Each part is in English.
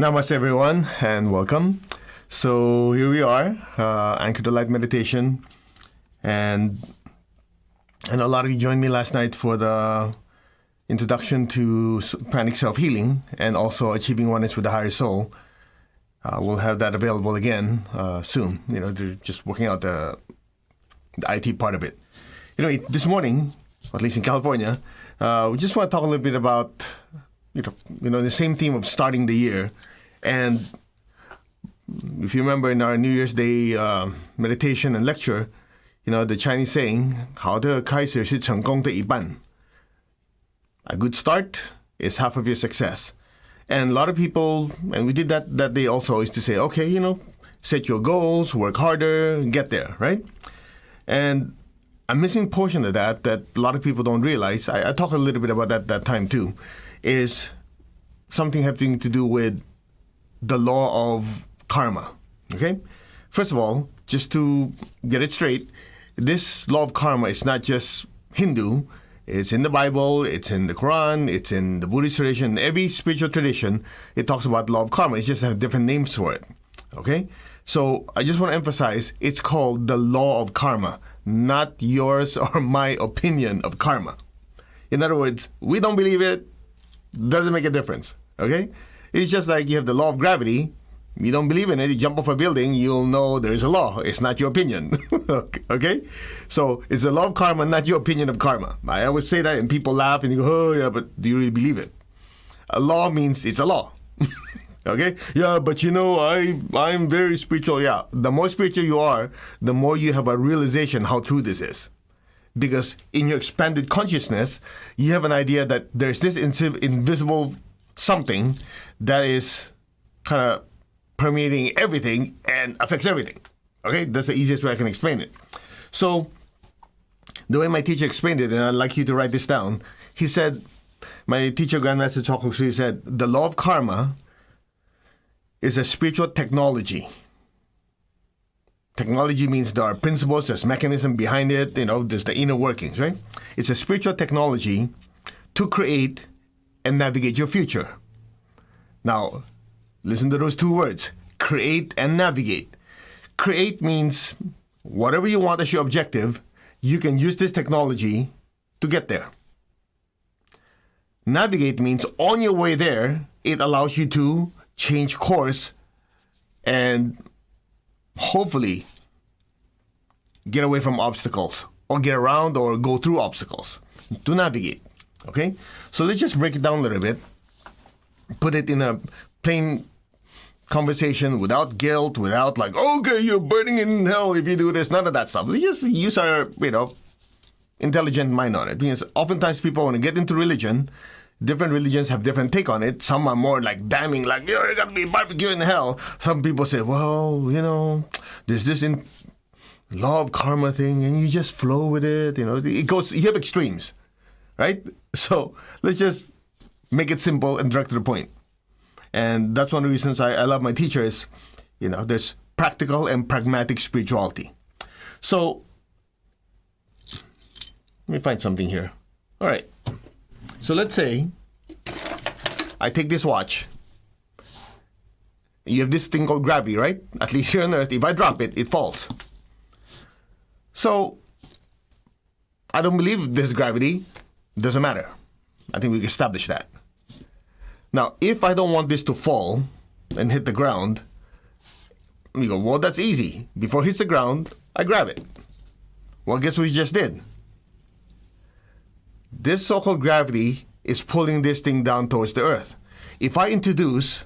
Namaste, everyone, and welcome. So here we are, Anchor to Light Meditation, and I know a lot of you joined me last night for the introduction to pranic self-healing and also achieving oneness with the higher soul. We'll have that available again soon. They're just working out the IT part of it. This morning, at least in California, we just want to talk a little bit about the same theme of starting the year. And if you remember in our New Year's Day meditation and lecture, the Chinese saying, 好的开始是成功的一半. A good start is half of your success. And a lot of people, and we did that day also, is to say, okay, set your goals, work harder, get there, right? And a missing portion of that a lot of people don't realize, I talked a little bit about that time too, is something having to do with the law of karma, okay? First of all, just to get it straight, this law of karma is not just Hindu. It's in the Bible, it's in the Quran, it's in the Buddhist tradition. Every spiritual tradition, it talks about law of karma. It just has different names for it, okay? So I just want to emphasize, it's called the law of karma, not yours or my opinion of karma. In other words, we don't believe it, doesn't make a difference, okay? It's just like you have the law of gravity. You don't believe in it, you jump off a building, you'll know there's a law. It's not your opinion, okay? So it's the law of karma, not your opinion of karma. I always say that and people laugh and you go, oh yeah, but do you really believe it? A law means it's a law, okay? Yeah, but I'm very spiritual. Yeah, the more spiritual you are, the more you have a realization how true this is. Because in your expanded consciousness, you have an idea that there's this invisible something that is kind of permeating everything and affects everything. Okay, that's the easiest way I can explain it. So the way my teacher explained it, and I'd like you to write this down, he said, my teacher, Grandmaster Choco Sui, said, the law of karma is a spiritual technology. Technology means there are principles, there's mechanism behind it, there's the inner workings, right? It's a spiritual technology to create and navigate your future. Now, listen to those two words, create and navigate. Create means whatever you want as your objective, you can use this technology to get there. Navigate means on your way there, it allows you to change course and hopefully get away from obstacles or get around or go through obstacles to navigate. Okay? So let's just break it down a little bit. Put it in a plain conversation without guilt, without like, okay, you're burning in hell if you do this, none of that stuff. Let's just use our, intelligent mind on it. Because oftentimes people, when they get into religion, different religions have different take on it. Some are more like damning, like, you're going to be barbecued in hell. Some people say, well, there's this law of karma thing, and you just flow with it. It goes, you have extremes, right? So let's just make it simple and direct to the point. And that's one of the reasons I love my teacher is, there's practical and pragmatic spirituality. So let me find something here. All right. So let's say I take this watch. You have this thing called gravity, right? At least here on Earth, if I drop it, it falls. So I don't believe this gravity. Doesn't matter. I think we can establish that. Now, if I don't want this to fall and hit the ground, you go, well, that's easy. Before it hits the ground, I grab it. Well, guess what we just did? This so-called gravity is pulling this thing down towards the earth. If I introduce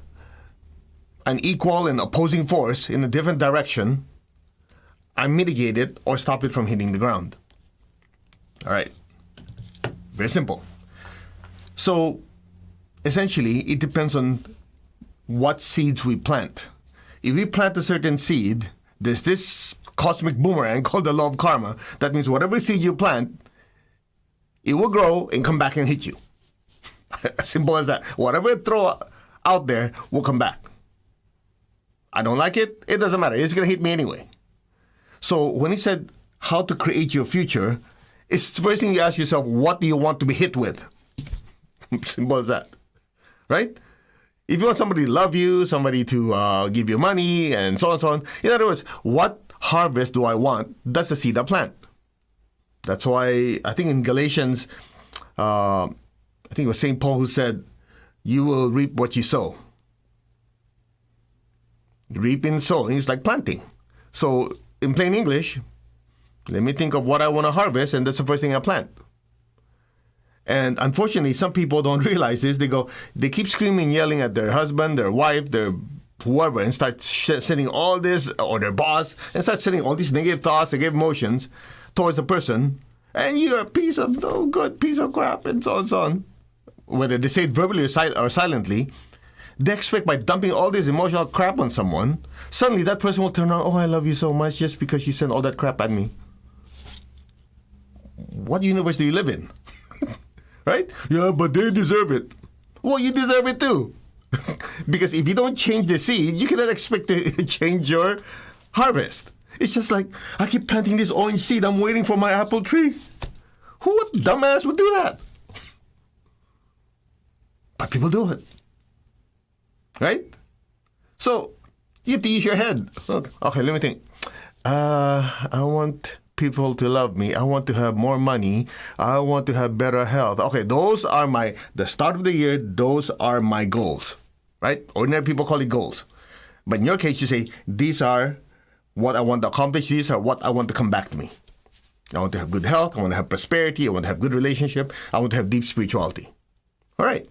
an equal and opposing force in a different direction, I mitigate it or stop it from hitting the ground. All right. Very simple. So essentially, it depends on what seeds we plant. If we plant a certain seed, there's this cosmic boomerang called the law of karma. That means whatever seed you plant, it will grow and come back and hit you. Simple as that. Whatever you throw out there will come back. I don't like it, it doesn't matter. It's going to hit me anyway. So when he said how to create your future, it's the first thing you ask yourself, what do you want to be hit with? Simple as that. Right? If you want somebody to love you, somebody to give you money, and so on and so on. In other words, what harvest do I want? That's the seed I plant. That's why I think in Galatians, I think it was St. Paul who said, you will reap what you sow. Reaping, sowing is like planting. So in plain English, let me think of what I want to harvest, and that's the first thing I plant. And unfortunately, some people don't realize this. They keep screaming, yelling at their husband, their wife, their whoever, and start sending all this, or their boss, and start sending all these negative thoughts, negative emotions towards the person. And you're a piece of no good, piece of crap, and so on and so on. Whether they say it verbally or silently, they expect by dumping all this emotional crap on someone, suddenly that person will turn around, oh, I love you so much just because you sent all that crap at me. What universe do you live in? Right? Yeah, but they deserve it. Well, you deserve it too. Because if you don't change the seed, you cannot expect to change your harvest. It's just like, I keep planting this orange seed. I'm waiting for my apple tree. What dumbass would do that? But people do it. Right? So, you have to use your head. Okay, let me think. I want people to love me. I want to have more money. I want to have better health. Okay, those are the start of the year, those are my goals. Right? Ordinary people call it goals. But in your case, you say, these are what I want to accomplish. These are what I want to come back to me. I want to have good health. I want to have prosperity. I want to have good relationship. I want to have deep spirituality. All right.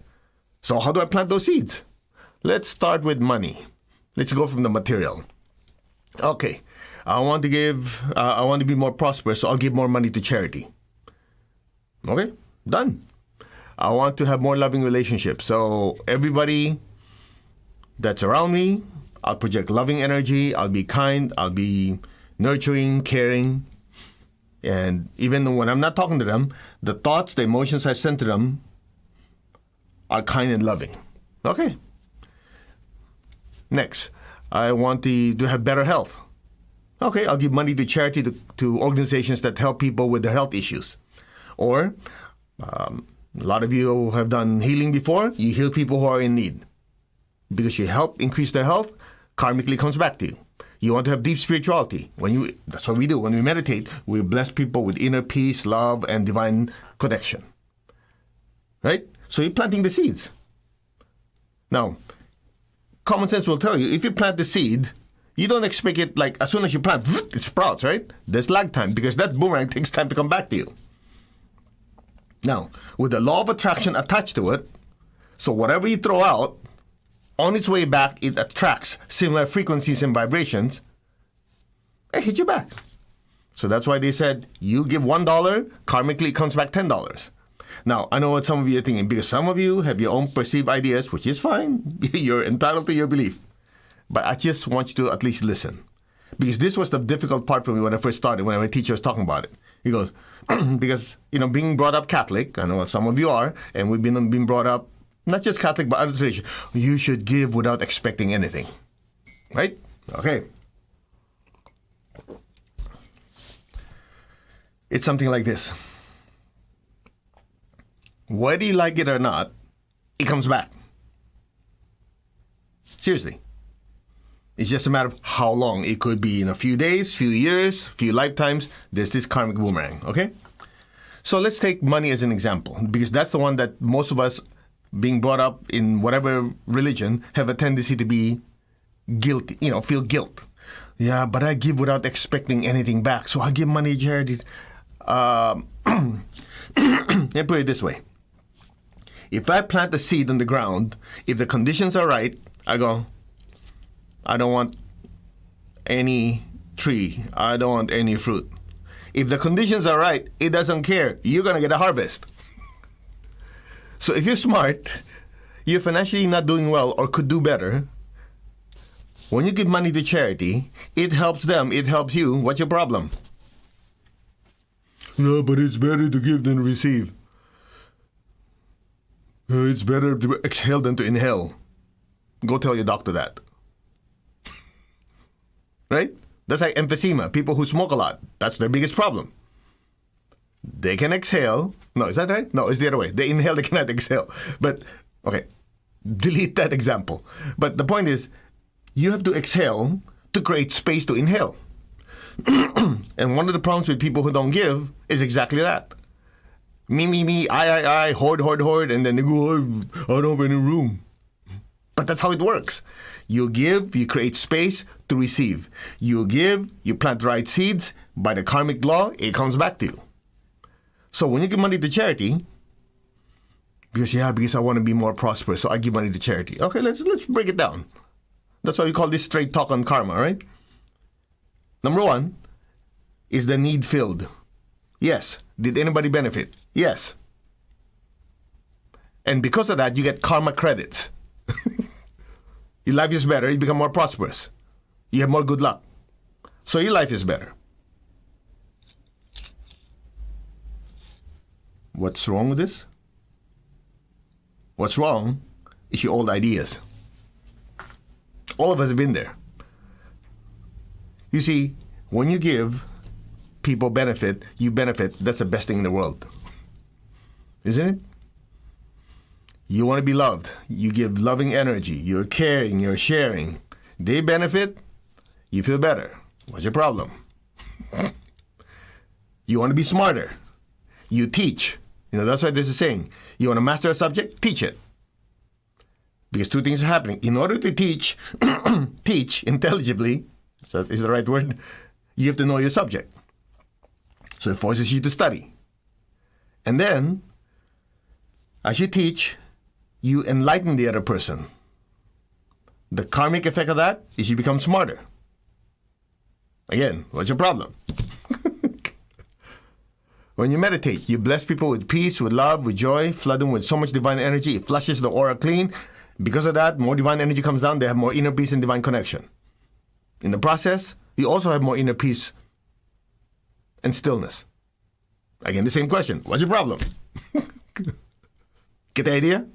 So how do I plant those seeds? Let's start with money. Let's go from the material. Okay. I want to be more prosperous, so I'll give more money to charity. Okay, done. I want to have more loving relationships. So everybody that's around me, I'll project loving energy. I'll be kind. I'll be nurturing, caring. And even when I'm not talking to them, the thoughts, the emotions I send to them are kind and loving. Okay. Next, I want to have better health. Okay, I'll give money to charity, to organizations that help people with their health issues. Or, a lot of you have done healing before. You heal people who are in need. Because you help increase their health, karmically comes back to you. You want to have deep spirituality. That's what we do. When we meditate, we bless people with inner peace, love, and divine connection. Right? So you're planting the seeds. Now, common sense will tell you, if you plant the seed, you don't expect it like as soon as you plant, it sprouts, right? There's lag time because that boomerang takes time to come back to you. Now, with the law of attraction attached to it, so whatever you throw out, on its way back, it attracts similar frequencies and vibrations and hit you back. So that's why they said, you give $1, karmically it comes back $10. Now, I know what some of you are thinking, because some of you have your own perceived ideas, which is fine. You're entitled to your belief. But I just want you to at least listen. Because this was the difficult part for me when I first started, when my teacher was talking about it. He goes, because, being brought up Catholic, I know some of you are, and we've been brought up, not just Catholic, but other traditions. You should give without expecting anything. Right? Okay. It's something like this. Whether you like it or not, it comes back. Seriously. It's just a matter of how long. It could be in a few days, few years, few lifetimes. There's this karmic boomerang, okay? So let's take money as an example, because that's the one that most of us, being brought up in whatever religion, have a tendency to be guilty, feel guilt. Yeah, but I give without expecting anything back, so I give money to charity. Let me put it this way. If I plant a seed on the ground, if the conditions are right, I go, I don't want any tree. I don't want any fruit. If the conditions are right, it doesn't care. You're going to get a harvest. So if you're smart, you're financially not doing well or could do better, when you give money to charity, it helps them, it helps you. What's your problem? No, but it's better to give than receive. It's better to exhale than to inhale. Go tell your doctor that. Right? That's like emphysema. People who smoke a lot, that's their biggest problem. They can exhale. No, is that right? No, it's the other way. They inhale, they cannot exhale. But, okay, delete that example. But the point is, you have to exhale to create space to inhale. And one of the problems with people who don't give is exactly that. Me, I, hoard, and then they go, I don't have any room. But that's how it works. You give, you create space to receive. You give, you plant the right seeds. By the karmic law, it comes back to you. So when you give money to charity, because I want to be more prosperous, so I give money to charity. Okay, let's break it down. That's why we call this straight talk on karma, right? Number one, is the need filled? Yes. Did anybody benefit? Yes. And because of that, you get karma credits. Your life is better, you become more prosperous. You have more good luck. So your life is better. What's wrong with this? What's wrong is your old ideas. All of us have been there. You see, when you give, people benefit, you benefit, that's the best thing in the world. Isn't it? You want to be loved. You give loving energy. You're caring, you're sharing. They benefit, you feel better. What's your problem? You want to be smarter. You teach. That's why there's a saying. You want to master a subject? Teach it. Because two things are happening. In order to teach, teach intelligibly, is the right word, you have to know your subject. So it forces you to study. And then, as you teach, you enlighten the other person. The karmic effect of that is you become smarter. Again, what's your problem? When you meditate, you bless people with peace, with love, with joy, flood them with so much divine energy, it flushes the aura clean. Because of that, more divine energy comes down, they have more inner peace and divine connection. In the process, you also have more inner peace and stillness. Again, the same question. What's your problem? Get the idea?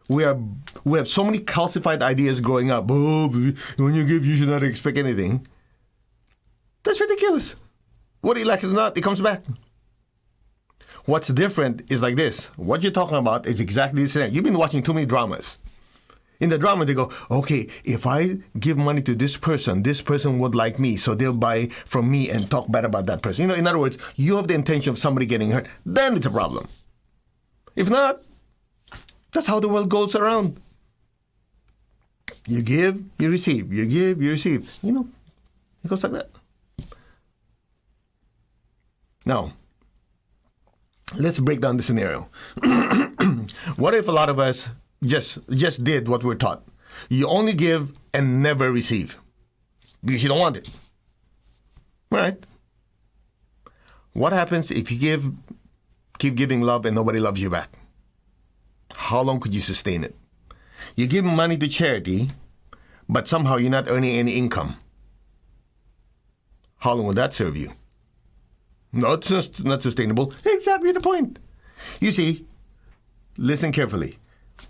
We have so many calcified ideas growing up. Oh, when you give, you should not expect anything. That's ridiculous. Whether you like it or not, it comes back. What's different is like this. What you're talking about is exactly the same. You've been watching too many dramas. In the drama, they go, okay, if I give money to this person would like me, so they'll buy from me and talk bad about that person. In other words, you have the intention of somebody getting hurt. Then it's a problem. If not, that's how the world goes around. You give, you receive. You give, you receive. It goes like that. Now, let's break down the scenario. What if a lot of us just did what we're taught? You only give and never receive because you don't want it. Right? What happens if you keep giving love and nobody loves you back? How long could you sustain it? You give money to charity, but somehow you're not earning any income. How long will that serve you? No, it's just not sustainable. Exactly the point. You see, listen carefully.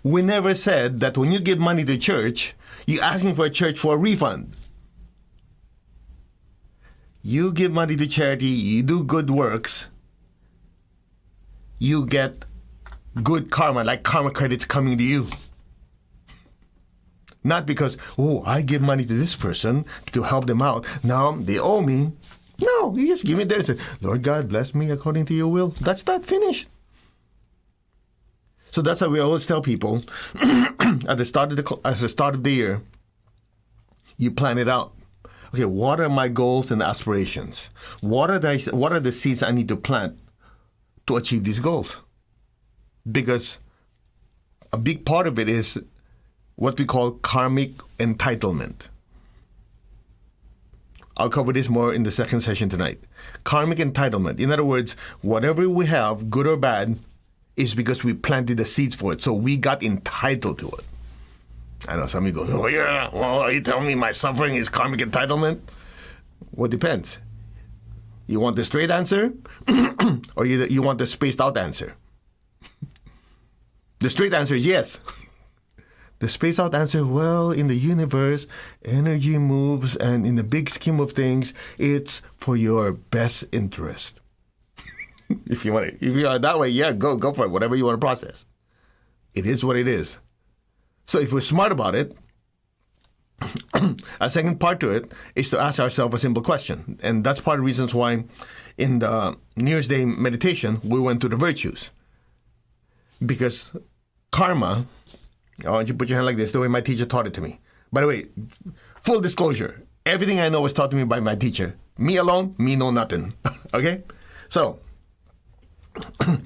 We never said that when you give money to church, you're asking for a church for a refund. You give money to charity, you do good works, you get good karma, like karma credits coming to you. Not because, I give money to this person to help them out. Now they owe me. No, you just give me there and say, Lord God, bless me according to your will. That's that, finished. So that's how we always tell people at the start of the year, you plan it out. Okay, what are my goals and aspirations? What are the seeds I need to plant to achieve these goals? Because a big part of it is what we call karmic entitlement. I'll cover this more in the second session tonight. Karmic entitlement. In other words, whatever we have, good or bad, is because we planted the seeds for it. So we got entitled to it. I know some of you go, are you telling me my suffering is karmic entitlement? Well, it depends. You want the straight answer or you want the spaced out answer? The straight answer is yes. The spaced out answer, well, in the universe, energy moves, and in the big scheme of things, it's for your best interest. If you are that way, yeah, go for it, whatever you want to process. It is what it is. So if we're smart about it, a second part to it is to ask ourselves a simple question. And that's part of the reasons why in the New Year's Day meditation, we went to the virtues. Because karma, I want you to put your hand like this, the way my teacher taught it to me. By the way, full disclosure, everything I know was taught to me by my teacher. Me alone, me know nothing. Okay? So,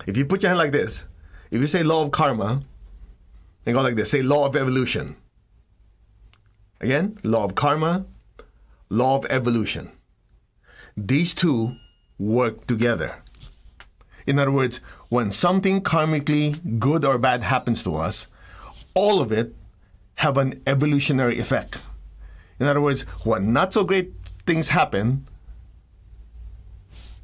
if you put your hand like this, if you say law of karma, and go like this, say law of evolution. Again, law of karma, law of evolution. These two work together. In other words, when something karmically good or bad happens to us, all of it have an evolutionary effect. In other words, when not so great things happen,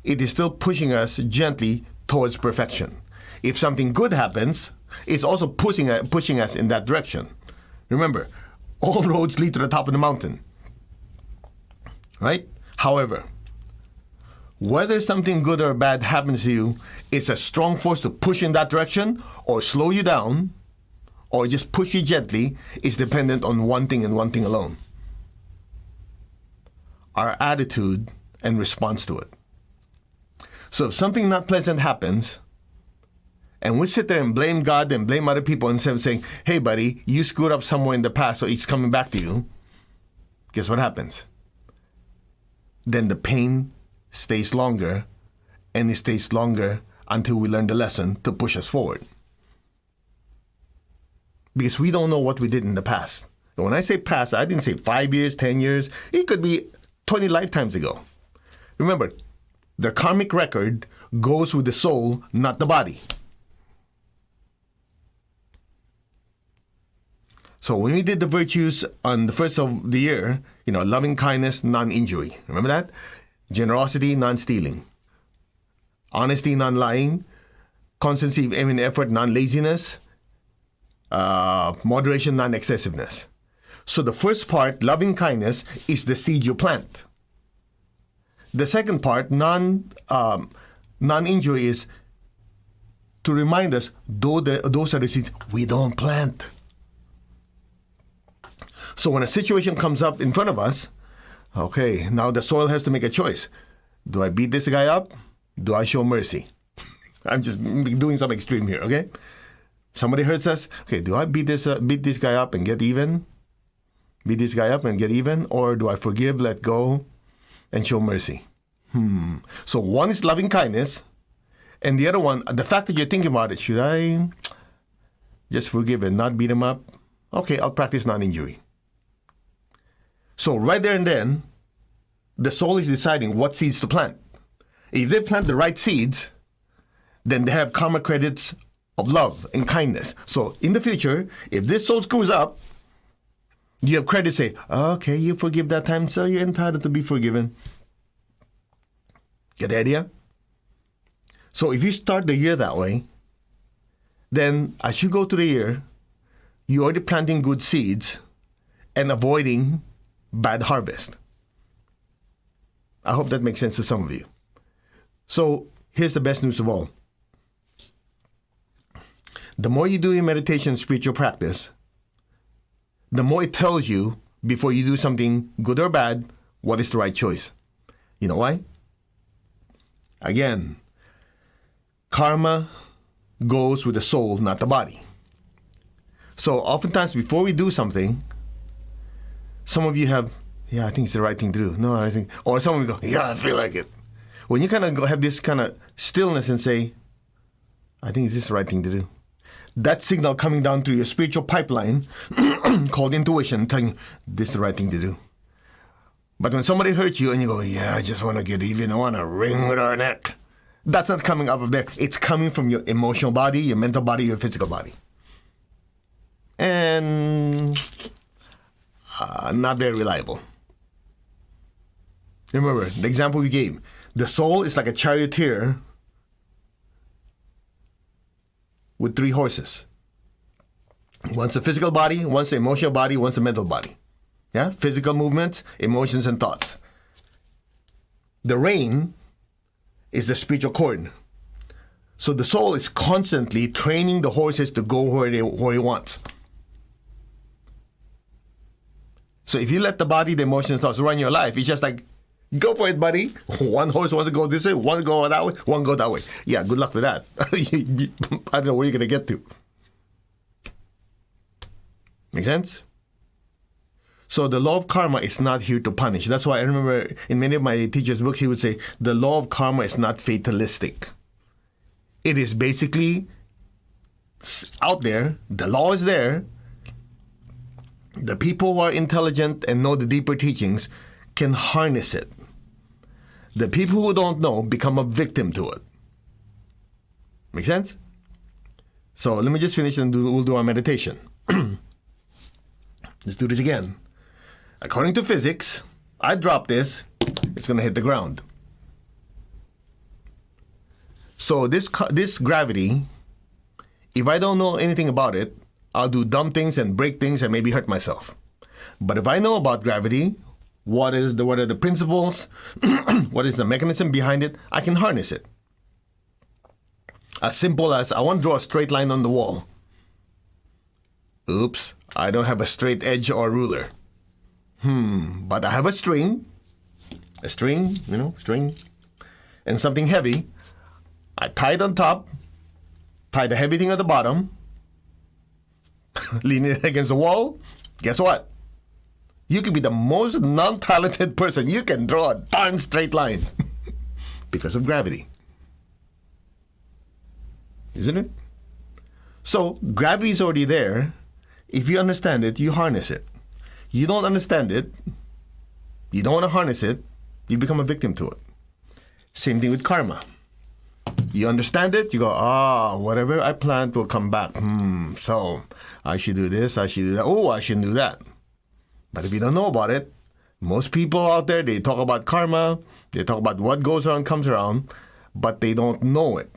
it is still pushing us gently towards perfection. If something good happens, it's also pushing us in that direction. Remember, all roads lead to the top of the mountain. Right? However, whether something good or bad happens to you, it's a strong force to push in that direction or slow you down or just push you gently, is dependent on one thing and one thing alone: our attitude and response to it. So if something not pleasant happens, and we sit there and blame God and blame other people instead of saying, hey buddy, you screwed up somewhere in the past, so it's coming back to you, guess what happens? Then the pain stays longer, and it stays longer until we learn the lesson to push us forward. Because we don't know what we did in the past. And when I say past, I didn't say 5 years, 10 years. It could be 20 lifetimes ago. Remember, the karmic record goes with the soul, not the body. So when we did the virtues on the first of the year, loving kindness, non-injury. Remember that? Generosity, non-stealing. Honesty, non-lying. Constancy, aim and effort, non-laziness. Moderation, non-excessiveness. So the first part, loving kindness, is the seed you plant. The second part, non-injury, is to remind us, those are the seeds we don't plant. So when a situation comes up in front of us, okay, now the soil has to make a choice. Do I beat this guy up? Do I show mercy? I'm just doing some extreme here, okay? Somebody hurts us. Okay, do I beat this guy up and get even? Beat this guy up and get even? Or do I forgive, let go, and show mercy? So one is loving kindness, and the other one, the fact that you're thinking about it, should I just forgive and not beat him up? Okay, I'll practice non-injury. So right there and then, the soul is deciding what seeds to plant. If they plant the right seeds, then they have karma credits of love and kindness. So in the future, if this soul screws up, you have credit to say, okay, you forgive that time, so you're entitled to be forgiven. Get the idea? So if you start the year that way, then as you go through the year, you're already planting good seeds and avoiding bad harvest. I hope that makes sense to some of you. So here's the best news of all. The more you do your meditation and spiritual practice, the more it tells you, before you do something good or bad, what is the right choice. You know why? Again, karma goes with the soul, not the body. So oftentimes before we do something, some of you have, I think it's the right thing to do. No, I think, or some of you go, I feel like it. When you kind of have this kind of stillness and say, I think it's this the right thing to do. That signal coming down through your spiritual pipeline called intuition, telling you this is the right thing to do. But when somebody hurts you and you go, I just want to get even, I want to wring with our neck. That's not coming up of there. It's coming from your emotional body, your mental body, your physical body. And not very reliable. Remember, the example we gave, the soul is like a charioteer with 3 horses. One's the physical body, one's the emotional body, one's the mental body. Yeah, physical movements, emotions, and thoughts. The rein is the spiritual cord. So the soul is constantly training the horses to go where he wants. So if you let the body, the emotions, thoughts run your life, it's just like, go for it, buddy. One horse wants to go this way, one go that way, one go that way. Yeah, good luck with that. I don't know where you're going to get to. Make sense? So the law of karma is not here to punish. That's why I remember in many of my teachers' books, he would say, the law of karma is not fatalistic. It is basically out there. The law is there. The people who are intelligent and know the deeper teachings can harness it. The people who don't know become a victim to it. Make sense? So let me just finish and we'll do our meditation. Let's do this again. According to physics, I drop this, it's going to hit the ground. So this gravity, if I don't know anything about it, I'll do dumb things and break things and maybe hurt myself. But if I know about gravity, what are the principles, what is the mechanism behind it, I can harness it. As simple as I want to draw a straight line on the wall. Oops, I don't have a straight edge or ruler. But I have a string, string, and something heavy. I tie it on top, tie the heavy thing at the bottom, lean it against the wall. Guess what? You can be the most non-talented person. You can draw a darn straight line because of gravity. Isn't it? So gravity is already there. If you understand it, you harness it. You don't understand it, you don't want to harness it, you become a victim to it. Same thing with karma. You understand it, you go, whatever I planned will come back. So I should do this, I should do that. Oh, I shouldn't do that. But if you don't know about it, most people out there, they talk about karma, they talk about what goes around comes around, but they don't know it.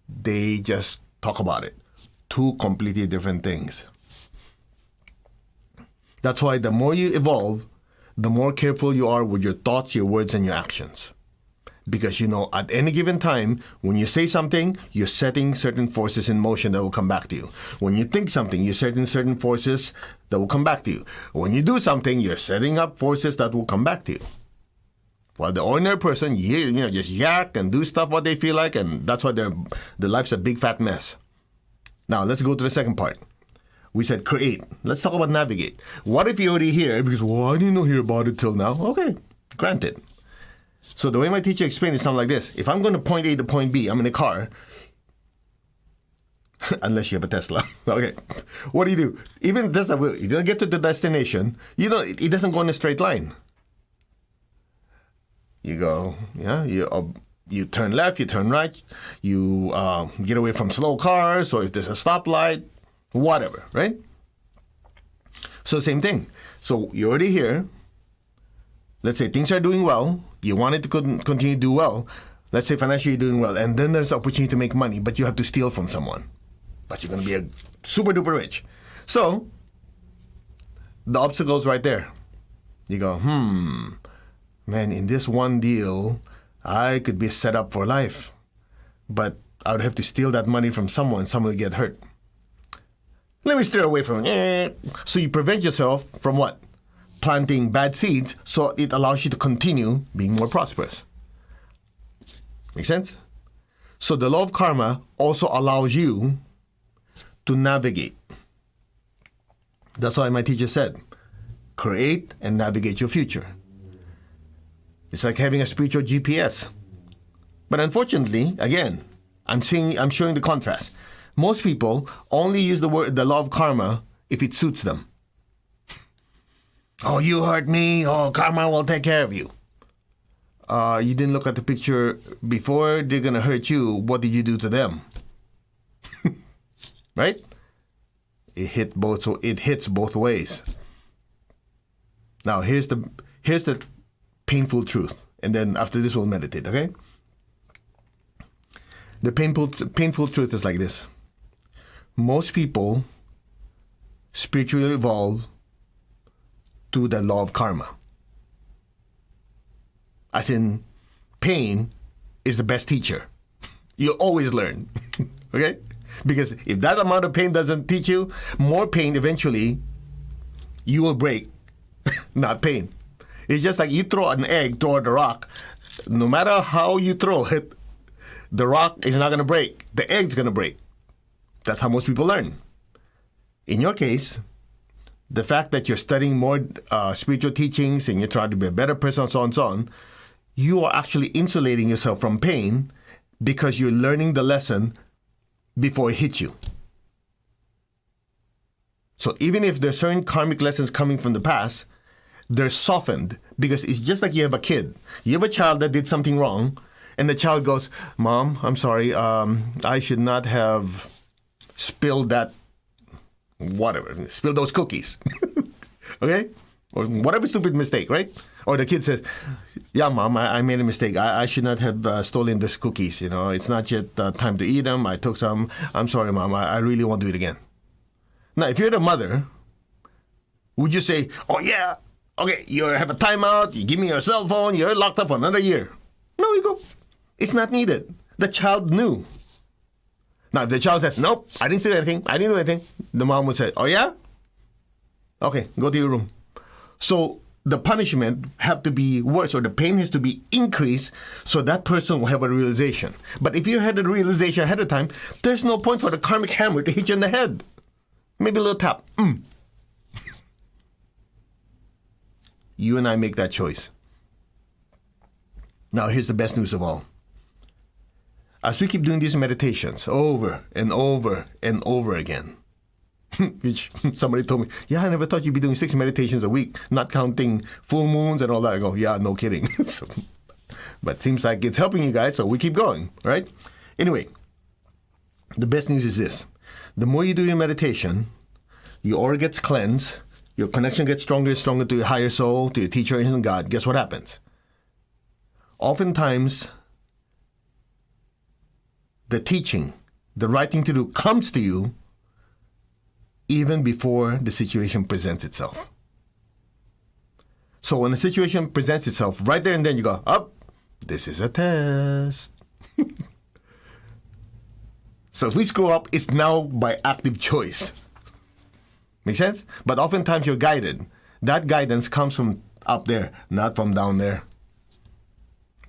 They just talk about it. Two completely different things. That's why the more you evolve, the more careful you are with your thoughts, your words, and your actions. Because at any given time, when you say something, you're setting certain forces in motion that will come back to you. When you think something, you're setting certain forces that will come back to you. When you do something, you're setting up forces that will come back to you. While the ordinary person, just yak and do stuff what they feel like, and that's why their life's a big fat mess. Now, let's go to the second part. We said create. Let's talk about navigate. What if you're already here? Because, I didn't know hear about it till now. Okay, granted. So the way my teacher explained it sounds like this. If I'm going to point A to point B, I'm in a car. Unless you have a Tesla. Okay. What do? Even Tesla, if you don't get to the destination, it doesn't go in a straight line. You go, you turn left, you turn right, you get away from slow cars, or if there's a stoplight, whatever, right? So same thing. So you're already here. Let's say things are doing well. You want it to continue to do well. Let's say financially you're doing well. And then there's opportunity to make money, but you have to steal from someone. But you're going to be a super duper rich. So the obstacle's right there. You go, man, in this one deal, I could be set up for life. But I would have to steal that money from someone. Someone would get hurt. Let me steer away from it. So you prevent yourself from what? Planting bad seeds, so it allows you to continue being more prosperous. Make sense? So the law of karma also allows you to navigate. That's why my teacher said, create and navigate your future. It's like having a spiritual GPS. But unfortunately, again, I'm showing the contrast. Most people only use the law of karma if it suits them. Oh, you hurt me. Oh, karma will take care of you. You didn't look at the picture before. They're going to hurt you. What did you do to them? Right? It hits both ways. Now, here's the painful truth. And then after this, we'll meditate, okay? The painful truth is like this. Most people spiritually evolve to the law of karma. As in, pain is the best teacher. You always learn. Okay? Because if that amount of pain doesn't teach you, more pain eventually you will break not pain. It's just like you throw an egg toward a rock. No matter how you throw it, the rock is not going to break. The egg's going to break. That's how most people learn. In your case, the fact that you're studying more spiritual teachings and you're trying to be a better person, so on and so on, you are actually insulating yourself from pain because you're learning the lesson before it hits you. So even if there's certain karmic lessons coming from the past, they're softened because it's just like you have a kid. You have a child that did something wrong, and the child goes, "Mom, I'm sorry, I should not have spilled that, whatever, spilled those cookies." Okay? Or whatever stupid mistake, right? Or the kid says, "Yeah, Mom, I made a mistake. I should not have stolen these cookies. You know, it's not yet time to eat them. I took some. I'm sorry, Mom. I really won't do it again." Now, if you're the mother, would you say, "Oh, yeah, okay, you have a timeout, you give me your cell phone, you're locked up for another year"? No, you go, it's not needed. The child knew. Now, if the child says, "Nope, I didn't do anything, I didn't do anything," the mom would say, "Oh, yeah? Okay, go to your room." So the punishment have to be worse, or the pain has to be increased so that person will have a realization. But if you had a realization ahead of time, there's no point for the karmic hammer to hit you in the head. Maybe a little tap. You and I make that choice. Now, here's the best news of all. As we keep doing these meditations over and over and over again, which somebody told me, "Yeah, I never thought you'd be doing 6 meditations a week, not counting full moons and all that." I go, "Yeah, no kidding." But it seems like it's helping you guys, so we keep going, right? Anyway, the best news is this. The more you do your meditation, your aura gets cleansed, your connection gets stronger and stronger to your higher soul, to your teacher and God. Guess what happens? Oftentimes, the teaching, the right thing to do comes to you even before the situation presents itself. So when the situation presents itself, right there and then you go, "Oh, this is a test." So if we screw up, it's now by active choice. Make sense? But oftentimes you're guided. That guidance comes from up there, not from down there.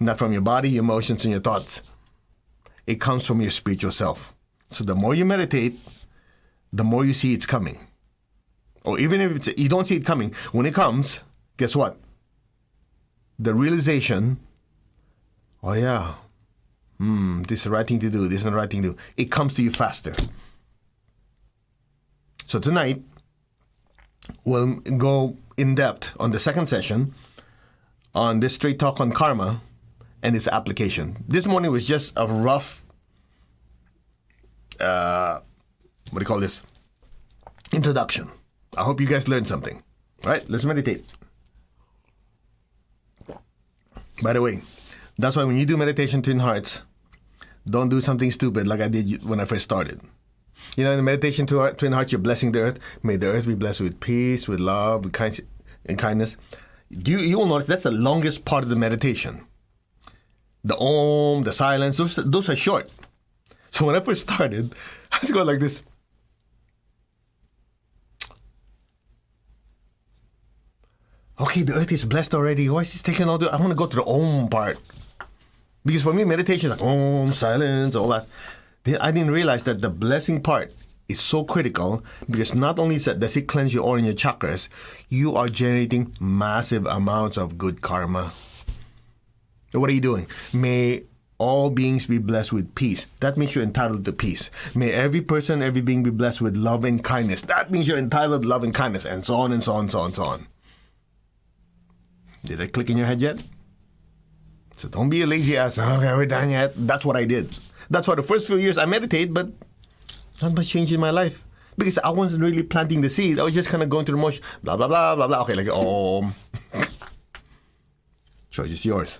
Not from your body, your emotions, and your thoughts. It comes from your spiritual self. So the more you meditate, the more you see it's coming. Or even if you don't see it coming, when it comes, guess what? The realization, "Oh yeah, this is the right thing to do, this is the right thing to do." It comes to you faster. So tonight, we'll go in depth on the second session on this straight talk on karma and its application. This morning was just a rough, introduction. I hope you guys learned something. All right, let's meditate. By the way, that's why when you do meditation, Twin Hearts, don't do something stupid like I did when I first started. You know, in the meditation to Twin Hearts, you're blessing the earth. May the earth be blessed with peace, with love, with kindness. You will notice that's the longest part of the meditation. The om, the silence, those are short. So when I first started, I was going like this. Okay, the earth is blessed already. Why is this taking all the... I want to go to the om part. Because for me, meditation is like om, silence, all that. I didn't realize that the blessing part is so critical because not only does it cleanse your aura and your chakras, you are generating massive amounts of good karma. What are you doing? May all beings be blessed with peace. That means you're entitled to peace. May every person, every being be blessed with love and kindness. That means you're entitled to love and kindness, and so on and so on and so on and so on. Did I click in your head yet? So don't be a lazy ass. Okay, we're done yet. That's what I did. That's why the first few years I meditate, but not much change in my life. Because I wasn't really planting the seed. I was just kind of going through the motion. Blah, blah, blah, blah, blah. Okay, like, choice is yours.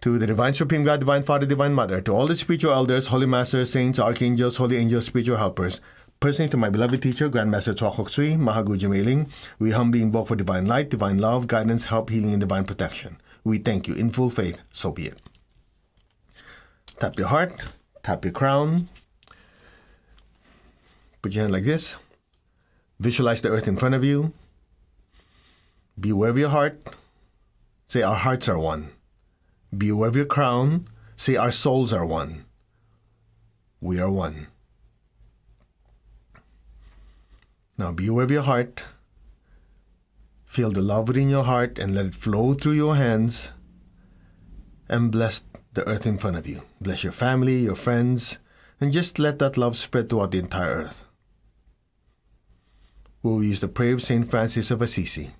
To the Divine Supreme God, Divine Father, Divine Mother, to all the spiritual elders, holy masters, saints, archangels, holy angels, spiritual helpers, personally to my beloved teacher, Grandmaster Tuakok Sui, Mahagu Jamailing, we humbly invoke for divine light, divine love, guidance, help, healing, and divine protection. We thank you in full faith, so be it. Tap your heart, tap your crown, put your hand like this, visualize the earth in front of you, Be aware of your heart. Say, our hearts are one. Be aware of your crown. Say, our souls are one. We are one. Now be aware of your heart. Feel the love within your heart and let it flow through your hands. And bless the earth in front of you. Bless your family, your friends, and just let that love spread throughout the entire earth. We'll use the prayer of St. Francis of Assisi.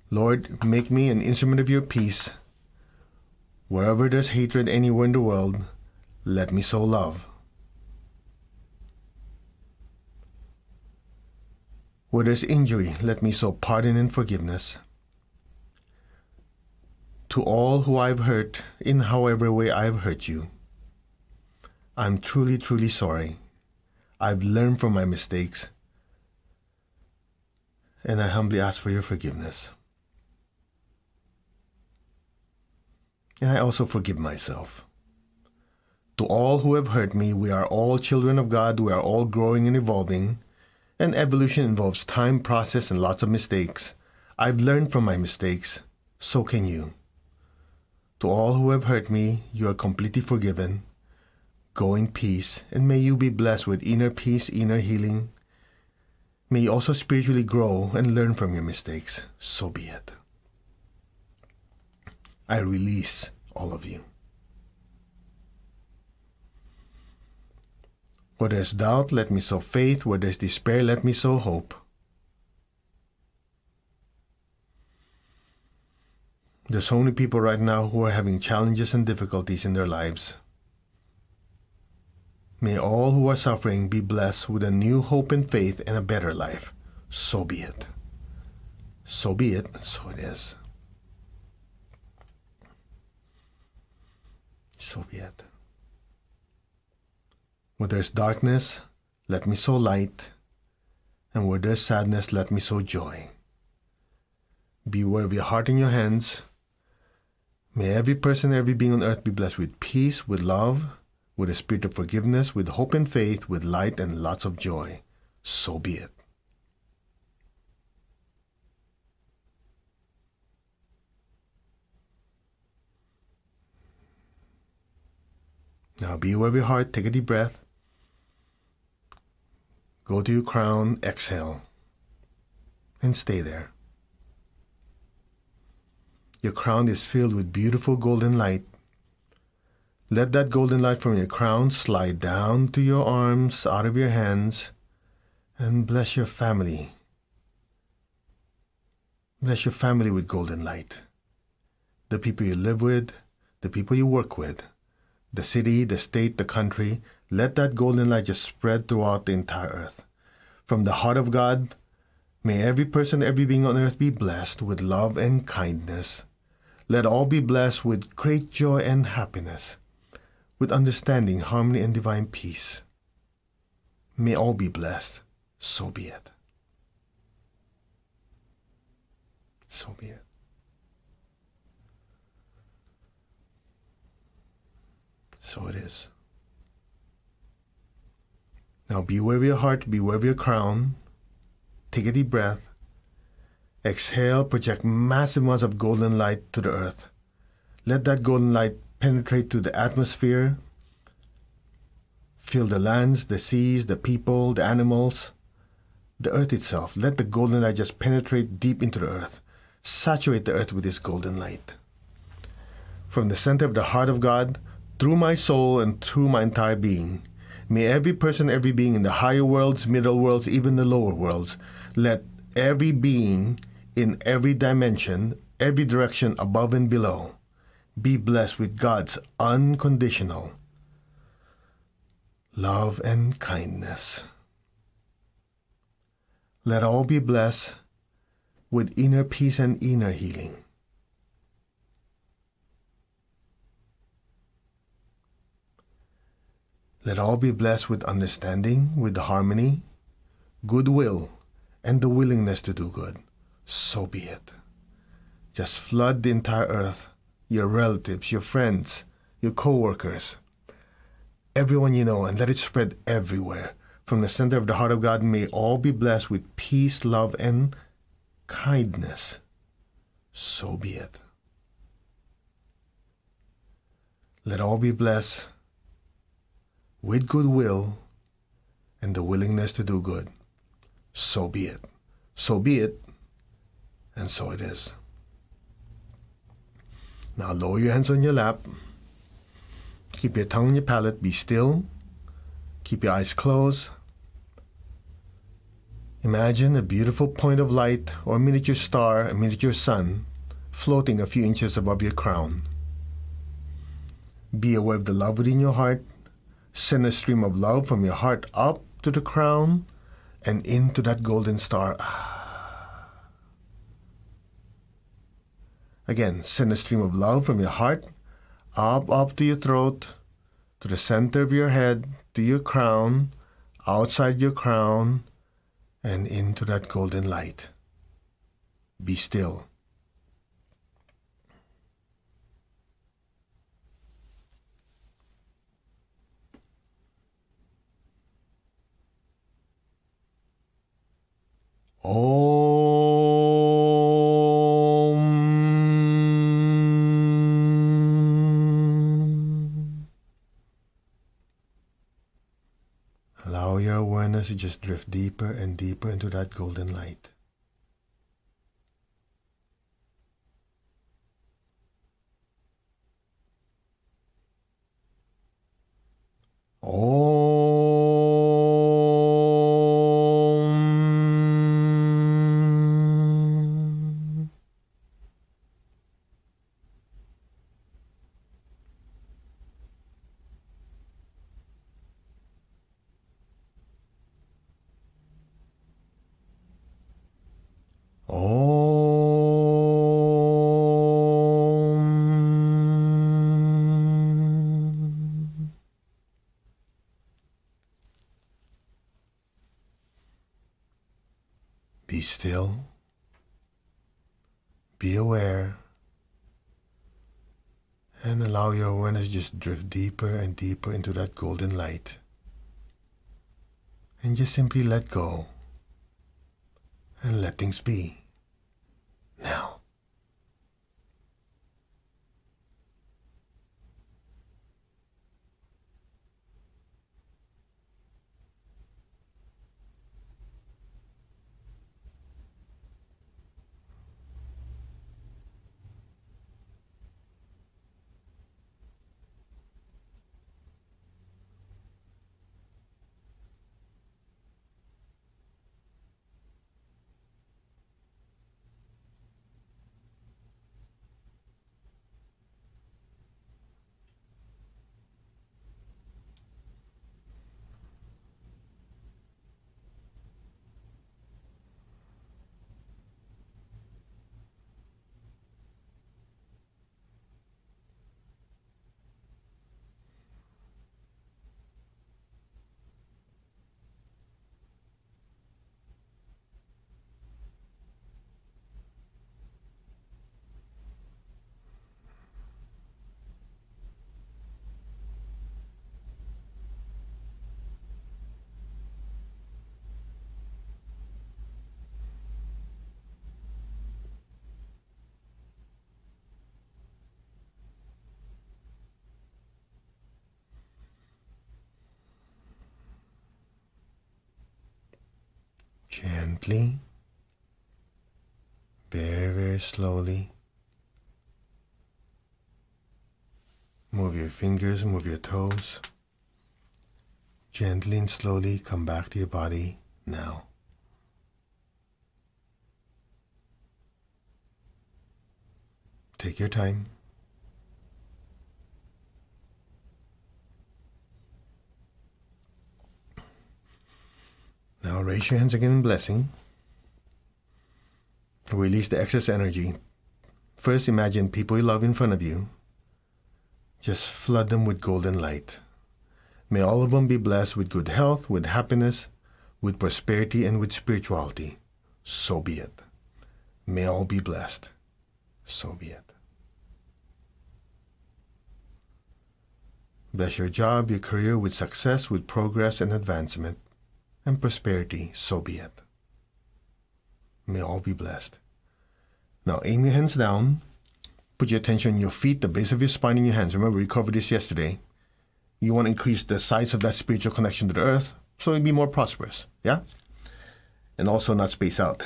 Lord, make me an instrument of your peace. Wherever there's hatred anywhere in the world, let me sow love. Where there's injury, let me sow pardon and forgiveness. To all who I've hurt, in however way I've hurt you, I'm truly, truly sorry. I've learned from my mistakes, and I humbly ask for your forgiveness. And I also forgive myself. To all who have hurt me, we are all children of God. We are all growing and evolving. And evolution involves time, process, and lots of mistakes. I've learned from my mistakes. So can you. To all who have hurt me, you are completely forgiven. Go in peace, and may you be blessed with inner peace, inner healing. May you also spiritually grow and learn from your mistakes. So be it. I release all of you. Where there's doubt, let me sow faith. Where there's despair, let me sow hope. There's so many people right now who are having challenges and difficulties in their lives. May all who are suffering be blessed with a new hope and faith and a better life. So be it. So be it. So it is. So be it. Where there's darkness, let me sow light. And where there's sadness, let me sow joy. Beware of your heart in your hands. May every person, every being on earth be blessed with peace, with love, with a spirit of forgiveness, with hope and faith, with light and lots of joy. So be it. Now be aware of your heart. Take a deep breath. Go to your crown, exhale, and stay there. Your crown is filled with beautiful golden light. Let that golden light from your crown slide down to your arms, out of your hands, and bless your family. Bless your family with golden light. The people you live with, the people you work with, the city, the state, the country, let that golden light just spread throughout the entire earth. From the heart of God, may every person, every being on earth be blessed with love and kindness. Let all be blessed with great joy and happiness, with understanding, harmony, and divine peace. May all be blessed. So be it. So be it. So it is. Now beware of your heart, beware of your crown. Take a deep breath. Exhale, project massive amounts of golden light to the earth. Let that golden light penetrate through the atmosphere. Fill the lands, the seas, the people, the animals, the earth itself. Let the golden light just penetrate deep into the earth. Saturate the earth with this golden light. From the center of the heart of God, through my soul and through my entire being, may every person, every being in the higher worlds, middle worlds, even the lower worlds, let every being in every dimension, every direction above and below, be blessed with God's unconditional love and kindness. Let all be blessed with inner peace and inner healing. Let all be blessed with understanding, with harmony, goodwill, and the willingness to do good. So be it. Just flood the entire earth, your relatives, your friends, your co-workers, everyone you know, and let it spread everywhere. From the center of the heart of God, may all be blessed with peace, love, and kindness, so be it. Let all be blessed with goodwill and the willingness to do good. So be it. So be it, and so it is. Now lower your hands on your lap. Keep your tongue on your palate. Be still. Keep your eyes closed. Imagine a beautiful point of light or a miniature star, a miniature sun, floating a few inches above your crown. Be aware of the love within your heart. Send a stream of love from your heart up to the crown and into that golden star. Again, send a stream of love from your heart up to your throat, to the center of your head, to your crown, outside your crown, and into that golden light. Be still. Allow your awareness to just drift deeper and deeper into that golden light. Be still. Be aware. And allow your awareness to just drift deeper and deeper into that golden light. And just simply let go. And let things be. Now. Gently, very, very slowly, move your fingers, move your toes. Gently and slowly come back to your body now. Take your time. Now raise your hands again in blessing. Release the excess energy. First, imagine people you love in front of you. Just flood them with golden light. May all of them be blessed with good health, with happiness, with prosperity, and with spirituality. So be it. May all be blessed. So be it. Bless your job, your career with success, with progress and advancement, and prosperity. So be it. May all be blessed. Now, aim your hands down. Put your attention on your feet, the base of your spine, and your hands. Remember, we covered this yesterday. You want to increase the size of that spiritual connection to the earth so you'll be more prosperous. Yeah? And also not space out.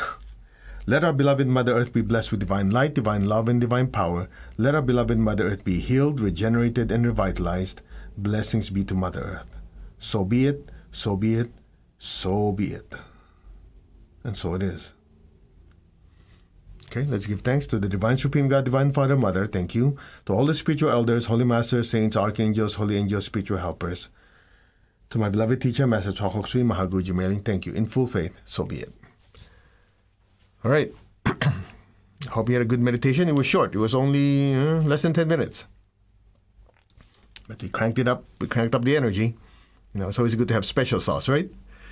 Let our beloved Mother Earth be blessed with divine light, divine love, and divine power. Let our beloved Mother Earth be healed, regenerated, and revitalized. Blessings be to Mother Earth. So be it, so be it, so be it. And so it is. Okay, let's give thanks to the Divine Supreme God, Divine Father, Mother. Thank you. To all the spiritual elders, holy masters, saints, archangels, holy angels, spiritual helpers. To my beloved teacher, Master Chokok Sui Mahaguji Mailing, thank you. In full faith, so be it. All right. I hope you had a good meditation. It was short. It was only less than 10 minutes. But we cranked it up. We cranked up the energy. You know, it's always good to have special sauce, right?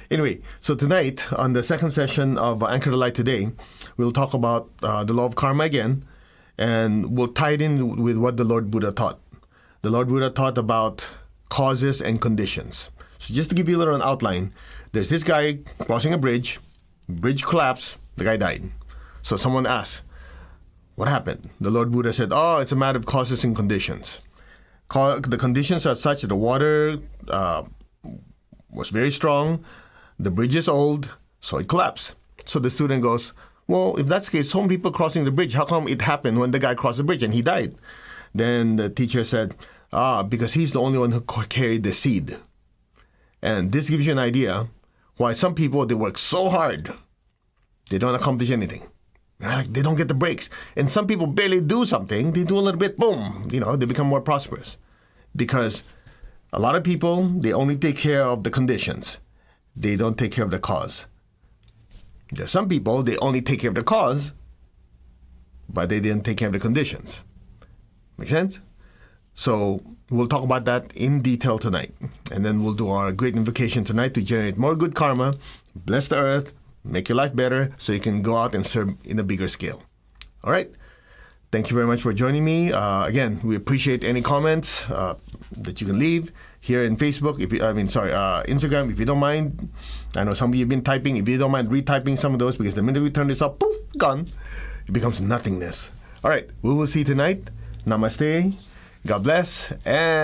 Anyway, so tonight, on the second session of Anchor the Light today, we'll talk about the law of karma again, and we'll tie it in with what the Lord Buddha taught. The Lord Buddha taught about causes and conditions. So just to give you a little outline, there's this guy crossing a bridge collapsed, the guy died. So someone asked, what happened? The Lord Buddha said, it's a matter of causes and conditions. The conditions are such that the water was very strong, the bridge is old, so it collapsed. So the student goes, well, if that's the case, so many people crossing the bridge, how come it happened when the guy crossed the bridge and he died? Then the teacher said, because he's the only one who carried the seed. And this gives you an idea why some people, they work so hard, they don't accomplish anything. They don't get the breaks. And some people barely do something. They do a little bit, boom, they become more prosperous. Because a lot of people, they only take care of the conditions. They don't take care of the cause. There's some people, they only take care of the cause, but they didn't take care of the conditions. Make sense? So we'll talk about that in detail tonight. And then we'll do our great invocation tonight to generate more good karma, bless the earth, make your life better so you can go out and serve in a bigger scale. All right? Thank you very much for joining me. Again, we appreciate any comments that you can leave here in Facebook. Instagram, if you don't mind. I know some of you have been typing. If you don't mind retyping some of those, because the minute we turn this off, poof, gone. It becomes nothingness. All right, we will see you tonight. Namaste. God bless. And